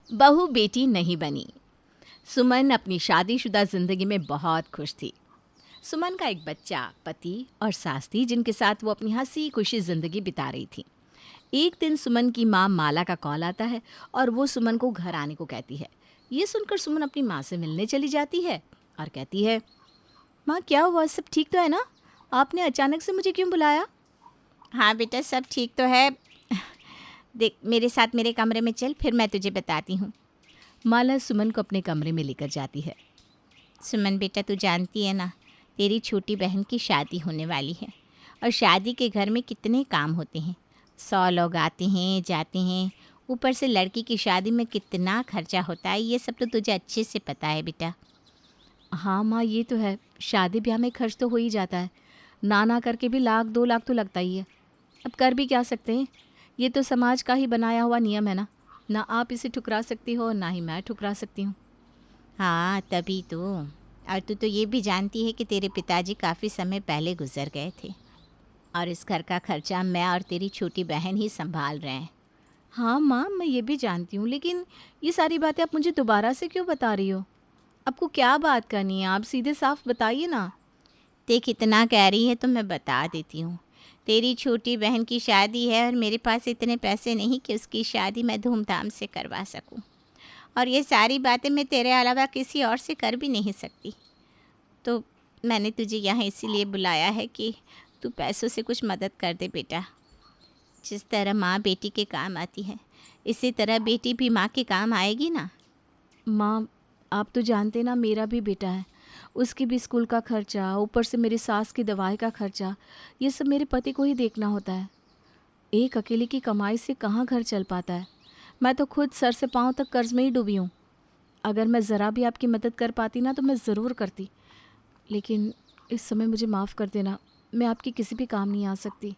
बहू बेटी नहीं बनी। सुमन अपनी शादीशुदा ज़िंदगी में बहुत खुश थी। सुमन का एक बच्चा, पति और सास थी जिनके साथ वो अपनी हंसी खुशी ज़िंदगी बिता रही थी। एक दिन सुमन की माँ माला का कॉल आता है और वो सुमन को घर आने को कहती है। ये सुनकर सुमन अपनी माँ से मिलने चली जाती है और कहती है, माँ क्या हुआ, सब ठीक तो है ना? आपने अचानक से मुझे क्यों बुलाया? हाँ बेटा, सब ठीक तो है। देख, मेरे साथ मेरे कमरे में चल, फिर मैं तुझे बताती हूँ। माला सुमन को अपने कमरे में लेकर जाती है। सुमन बेटा, तू जानती है ना, तेरी छोटी बहन की शादी होने वाली है और शादी के घर में कितने काम होते हैं। 100 लोग आते हैं जाते हैं, ऊपर से लड़की की शादी में कितना खर्चा होता है, ये सब तो तुझे अच्छे से पता है बेटा। हाँ माँ, ये तो है, शादी ब्याह में खर्च तो हो ही जाता है। ना करके भी 1,00,000-2,00,000 तो लगता ही है। अब कर भी क्या सकते हैं, ये तो समाज का ही बनाया हुआ नियम है ना आप इसे ठुकरा सकती हो और ना ही मैं ठुकरा सकती हूँ। हाँ तभी तो। और तू तो ये भी जानती है कि तेरे पिताजी काफ़ी समय पहले गुजर गए थे और इस घर का खर्चा मैं और तेरी छोटी बहन ही संभाल रहे हैं। हाँ माँ, मैं ये भी जानती हूँ, लेकिन ये सारी बातें आप मुझे दोबारा से क्यों बता रही हो? आपको क्या बात करनी है, आप सीधे साफ बताइए ना। देख, इतना कह रही है तो मैं बता देती हूँ। तेरी छोटी बहन की शादी है और मेरे पास इतने पैसे नहीं कि उसकी शादी मैं धूमधाम से करवा सकूँ, और ये सारी बातें मैं तेरे अलावा किसी और से कर भी नहीं सकती। तो मैंने तुझे यहाँ इसीलिए बुलाया है कि तू पैसों से कुछ मदद कर दे बेटा। जिस तरह माँ बेटी के काम आती है, इसी तरह बेटी भी माँ के काम आएगी ना। माँ, आप तो जानते ना, मेरा भी बेटा है, उसकी भी स्कूल का खर्चा, ऊपर से मेरी सास की दवाई का खर्चा, ये सब मेरे पति को ही देखना होता है। एक अकेले की कमाई से कहाँ घर चल पाता है। मैं तो खुद सर से पाँव तक कर्ज में ही डूबी हूँ। अगर मैं ज़रा भी आपकी मदद कर पाती ना तो मैं ज़रूर करती, लेकिन इस समय मुझे माफ़ कर देना, मैं आपकी किसी भी काम नहीं आ सकती।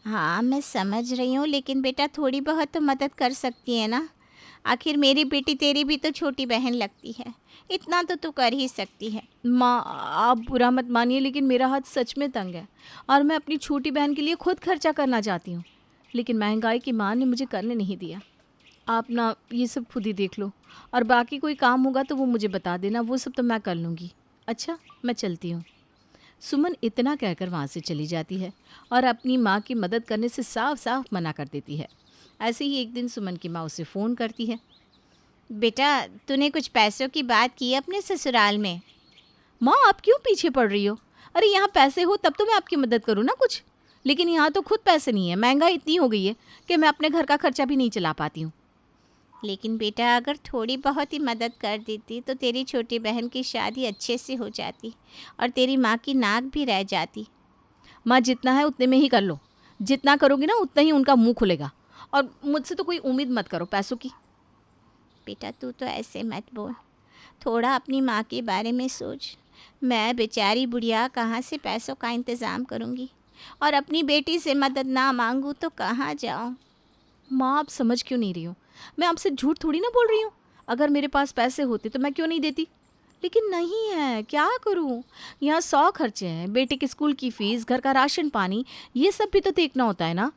हाँ मैं समझ रही हूँ, लेकिन बेटा थोड़ी बहुत तो मदद कर सकती है ना। आखिर मेरी बेटी तेरी भी तो छोटी बहन लगती है, इतना तो तू कर ही सकती है। माँ, आप बुरा मत मानिए, लेकिन मेरा हाथ सच में तंग है और मैं अपनी छोटी बहन के लिए खुद खर्चा करना चाहती हूँ, लेकिन महंगाई की मार ने मुझे करने नहीं दिया। आप ना ये सब खुद ही देख लो, और बाकी कोई काम होगा तो वो मुझे बता देना, वो सब तो मैं कर लूँगी। अच्छा, मैं चलती हूँ। सुमन इतना कहकर वहाँ से चली जाती है और अपनी माँ की मदद करने से साफ साफ मना कर देती है। ऐसे ही एक दिन सुमन की माँ उसे फ़ोन करती है। बेटा, तूने कुछ पैसों की बात की अपने ससुराल में? माँ, आप क्यों पीछे पड़ रही हो? अरे यहाँ पैसे हो तब तो मैं आपकी मदद करूँ ना कुछ, लेकिन यहाँ तो खुद पैसे नहीं है। महंगाई इतनी हो गई है कि मैं अपने घर का खर्चा भी नहीं चला पाती हूँ। लेकिन बेटा, अगर थोड़ी बहुत ही मदद कर देती तो तेरी छोटी बहन की शादी अच्छे से हो जाती और तेरी माँ की नाक भी रह जाती। माँ, जितना है उतने में ही कर लो। जितना करोगी ना उतना ही उनका मुंह खुलेगा, और मुझसे तो कोई उम्मीद मत करो पैसों की। बेटा तू तो ऐसे मत बोल, थोड़ा अपनी माँ के बारे में सोच। मैं बेचारी बुढ़िया कहाँ से पैसों का इंतज़ाम करूँगी, और अपनी बेटी से मदद ना मांगूँ तो कहाँ जाऊँ। माँ, आप समझ क्यों नहीं रही हो? मैं आपसे झूठ थोड़ी ना बोल रही हूँ। अगर मेरे पास पैसे होते तो मैं क्यों नहीं देती, लेकिन नहीं है, क्या करूँ? यहाँ 100 खर्चे हैं, बेटे के स्कूल की फ़ीस, घर का राशन पानी, ये सब भी तो देखना होता है ना।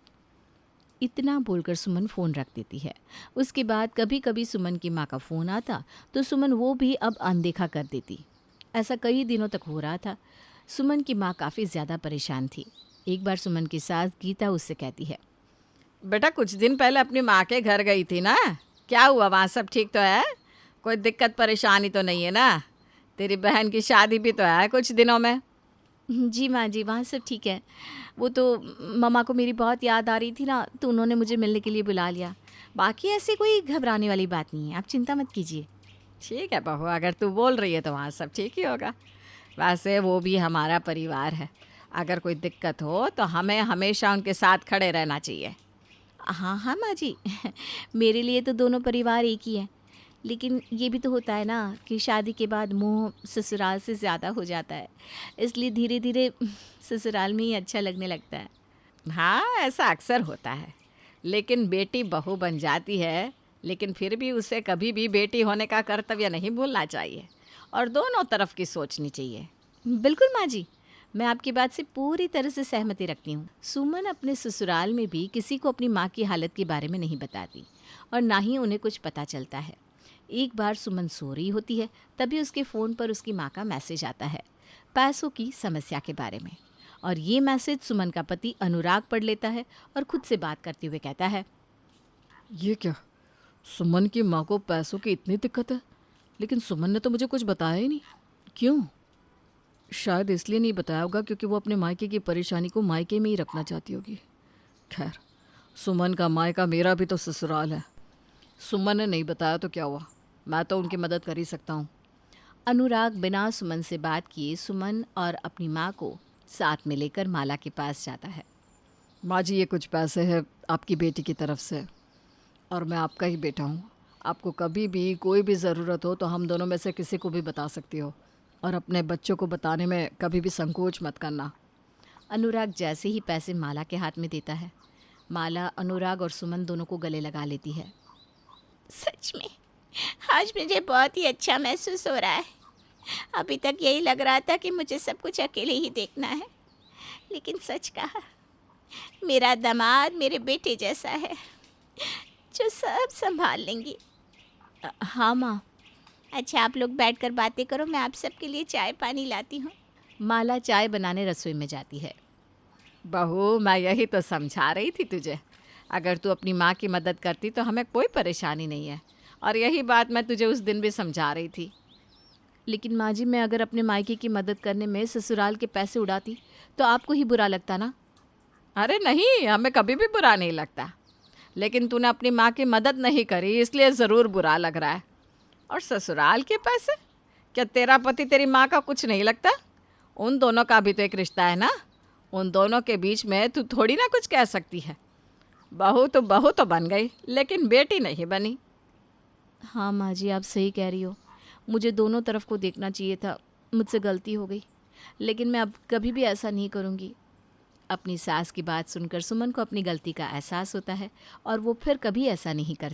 इतना बोलकर सुमन फ़ोन रख देती है। उसके बाद कभी कभी सुमन की माँ का फ़ोन आता तो सुमन वो भी अब अनदेखा कर देती। ऐसा कई दिनों तक हो रहा था। सुमन की माँ काफ़ी ज़्यादा परेशान थी। एक बार सुमन की सास गीता उससे कहती है, बेटा कुछ दिन पहले अपनी माँ के घर गई थी ना, क्या हुआ, वहाँ सब ठीक तो है? कोई दिक्कत परेशानी तो नहीं है ना? तेरी बहन की शादी भी तो है कुछ दिनों में। जी माँ जी, वहाँ सब ठीक है। वो तो मम्मा को मेरी बहुत याद आ रही थी ना, तो उन्होंने मुझे मिलने के लिए बुला लिया। बाकी ऐसे कोई घबराने वाली बात नहीं है, आप चिंता मत कीजिए। ठीक है बहू, अगर तू बोल रही है तो वहाँ सब ठीक ही होगा। वैसे वो भी हमारा परिवार है, अगर कोई दिक्कत हो तो हमें हमेशा उनके साथ खड़े रहना चाहिए। हाँ हाँ माँ जी, मेरे लिए तो दोनों परिवार एक ही है, लेकिन ये भी तो होता है ना कि शादी के बाद मोह ससुराल से ज़्यादा हो जाता है, इसलिए धीरे धीरे ससुराल में ही अच्छा लगने लगता है। हाँ ऐसा अक्सर होता है, लेकिन बेटी बहू बन जाती है, लेकिन फिर भी उसे कभी भी बेटी होने का कर्तव्य नहीं भूलना चाहिए और दोनों तरफ की सोचनी चाहिए। बिल्कुल माँ जी, मैं आपकी बात से पूरी तरह से सहमति रखती हूँ। सुमन अपने ससुराल में भी किसी को अपनी माँ की हालत के बारे में नहीं बताती और ना ही उन्हें कुछ पता चलता है। एक बार सुमन सो रही होती है, तभी उसके फ़ोन पर उसकी माँ का मैसेज आता है पैसों की समस्या के बारे में। और ये मैसेज सुमन का पति अनुराग पढ़ लेता है और खुद से बात करते हुए कहता है, ये क्या, सुमन की माँ को पैसों की इतनी दिक्कत है, लेकिन सुमन ने तो मुझे कुछ बताया ही नहीं। क्यों? शायद इसलिए नहीं बताया होगा क्योंकि वो अपने मायके की परेशानी को मायके में ही रखना चाहती होगी। खैर, सुमन का मायका मेरा भी तो ससुराल है। सुमन ने नहीं बताया तो क्या हुआ, मैं तो उनकी मदद कर ही सकता हूँ। अनुराग बिना सुमन से बात किए सुमन और अपनी माँ को साथ में लेकर माला के पास जाता है। माँ जी, ये कुछ पैसे हैं आपकी बेटी की तरफ से, और मैं आपका ही बेटा हूँ। आपको कभी भी कोई भी ज़रूरत हो तो हम दोनों में से किसी को भी बता सकती हो, और अपने बच्चों को बताने में कभी भी संकोच मत करना। अनुराग जैसे ही पैसे माला के हाथ में देता है, माला अनुराग और सुमन दोनों को गले लगा लेती है। सच में आज मुझे बहुत ही अच्छा महसूस हो रहा है। अभी तक यही लग रहा था कि मुझे सब कुछ अकेले ही देखना है, लेकिन सच कहा, मेरा दामाद मेरे बेटे जैसा है जो सब संभाल लेंगी। हाँ माँ। अच्छा, आप लोग बैठकर बातें करो, मैं आप सबके लिए चाय पानी लाती हूँ। माला चाय बनाने रसोई में जाती है। बहू, मैं यही तो समझा रही थी तुझे, अगर तू अपनी माँ की मदद करती तो हमें कोई परेशानी नहीं है, और यही बात मैं तुझे उस दिन भी समझा रही थी। लेकिन माँ जी, मैं अगर अपने मायके की मदद करने में ससुराल के पैसे उड़ाती तो आपको ही बुरा लगता ना। अरे नहीं, हमें कभी भी बुरा नहीं लगता, लेकिन तूने अपनी माँ की मदद नहीं करी इसलिए ज़रूर बुरा लग रहा है। और ससुराल के पैसे, क्या तेरा पति तेरी माँ का कुछ नहीं लगता? उन दोनों का भी तो एक रिश्ता है ना, उन दोनों के बीच में तू थोड़ी ना कुछ कह सकती है। बहू तो बन गई, लेकिन बेटी नहीं बनी। हाँ माँ जी, आप सही कह रही हो, मुझे दोनों तरफ को देखना चाहिए था, मुझसे गलती हो गई, लेकिन मैं अब कभी भी ऐसा नहीं करूँगी। अपनी सास की बात सुनकर सुमन को अपनी गलती का एहसास होता है और वो फिर कभी ऐसा नहीं करती।